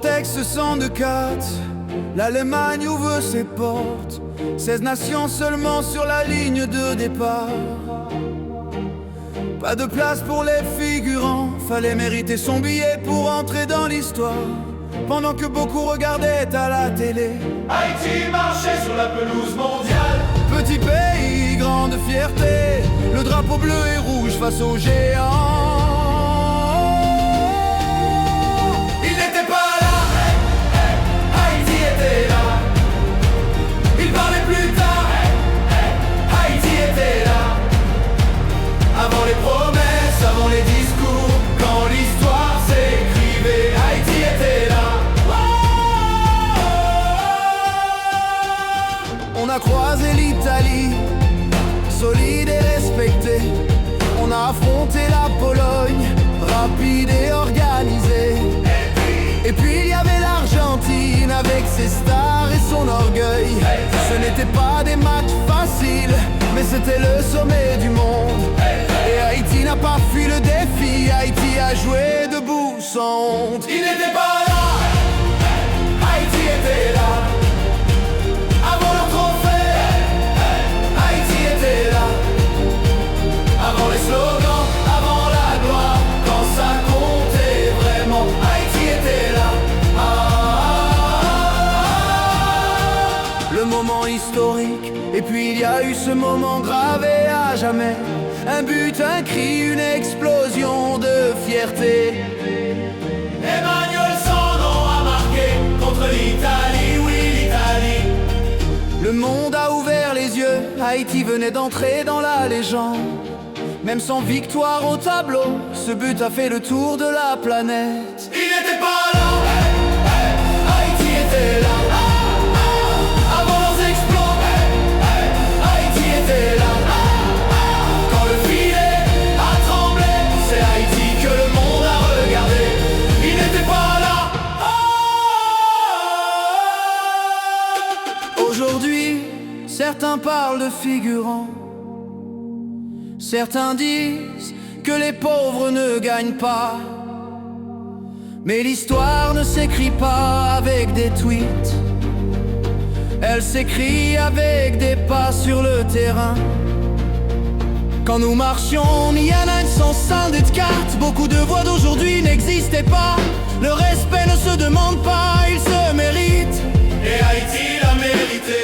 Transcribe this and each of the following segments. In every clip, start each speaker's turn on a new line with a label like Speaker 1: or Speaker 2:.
Speaker 1: contexte 104, l'Allemagne ouvre ses portes. 16 nations seulement sur la ligne de départ. Pas de place pour les figurants, fallait mériter son billet pour entrer dans l'histoire. Pendant que beaucoup regardaient à la télé,
Speaker 2: Haïti marchait sur la pelouse mondiale.
Speaker 1: Petit pays, grande fierté, le drapeau bleu et rouge face aux géants.
Speaker 2: Il n'était pas là, Haïti était là. Il parlait plus tard, Haïti était là. Avant les promesses, avant les discours, quand l'histoire s'écrivait, Haïti était là.
Speaker 1: On a croisé l'Italie, solide et respecté. On a affronté la Pologne, rapide et organisée. Et puis il y avait l'Argentine avec ses stars et son orgueil. Ce n'était pas des matchs faciles, mais c'était le sommet du monde. Et Haïti n'a pas fui le défi, Haïti a joué debout sans honte.
Speaker 2: Il n'était pas là, Haïti était là. Avant leur trophée, Haïti était là. Avant les slogans, avant la gloire, quand ça comptait vraiment, Haïti était là.
Speaker 1: Le moment historique, et puis il y a eu ce moment gravé à jamais. Un but, un cri, une explosion de fierté.
Speaker 2: Emmanuel Sandon a marqué contre l'Italie, oui l'Italie.
Speaker 1: Le monde a ouvert les yeux, Haïti venait d'entrer dans la légende. Même sans victoire au tableau, ce but a fait le tour de la planète.
Speaker 2: Il n'était pas là, Haïti était là. Avant leurs exploits, Haïti était là. Quand le filet a tremblé, c'est Haïti que le monde a regardé. Il n'était pas là.
Speaker 1: Aujourd'hui, certains parlent de figurants. Certains disent que les pauvres ne gagnent pas. Mais l'histoire ne s'écrit pas avec des tweets. Elle s'écrit avec des pas sur le terrain. Quand nous marchions, ni un âne sans scindé de cartes. Beaucoup de voix d'aujourd'hui n'existaient pas. Le respect ne se demande pas, il se mérite.
Speaker 2: Et Haïti l'a mérité.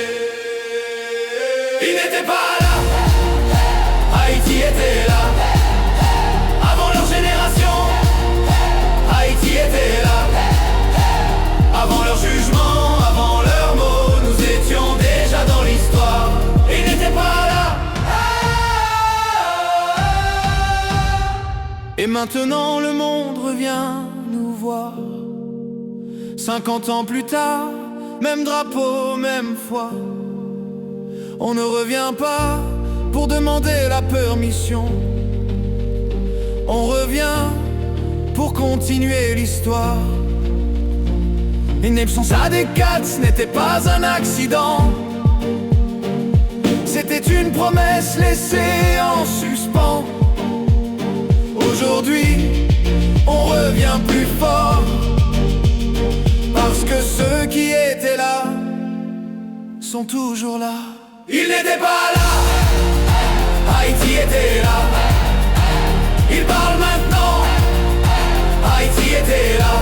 Speaker 2: Il n'était pas là, Haïti était là. Avant leur génération, Haïti était là. Avant leur jugement, avant leurs mots, nous étions déjà dans l'histoire. Il n'était pas là.
Speaker 1: Et maintenant le monde revient nous voir. 50 ans plus tard, même drapeau, même foi. On ne revient pas pour demander la permission. On revient pour continuer l'histoire. Et Nepson Sadekat, ce n'était pas un accident. C'était une promesse laissée en suspens. Aujourd'hui, on revient plus fort. Parce que ceux qui étaient là sont toujours là.
Speaker 2: Il n'était pas là, Haïti était là. Il parle maintenant, Haïti était là.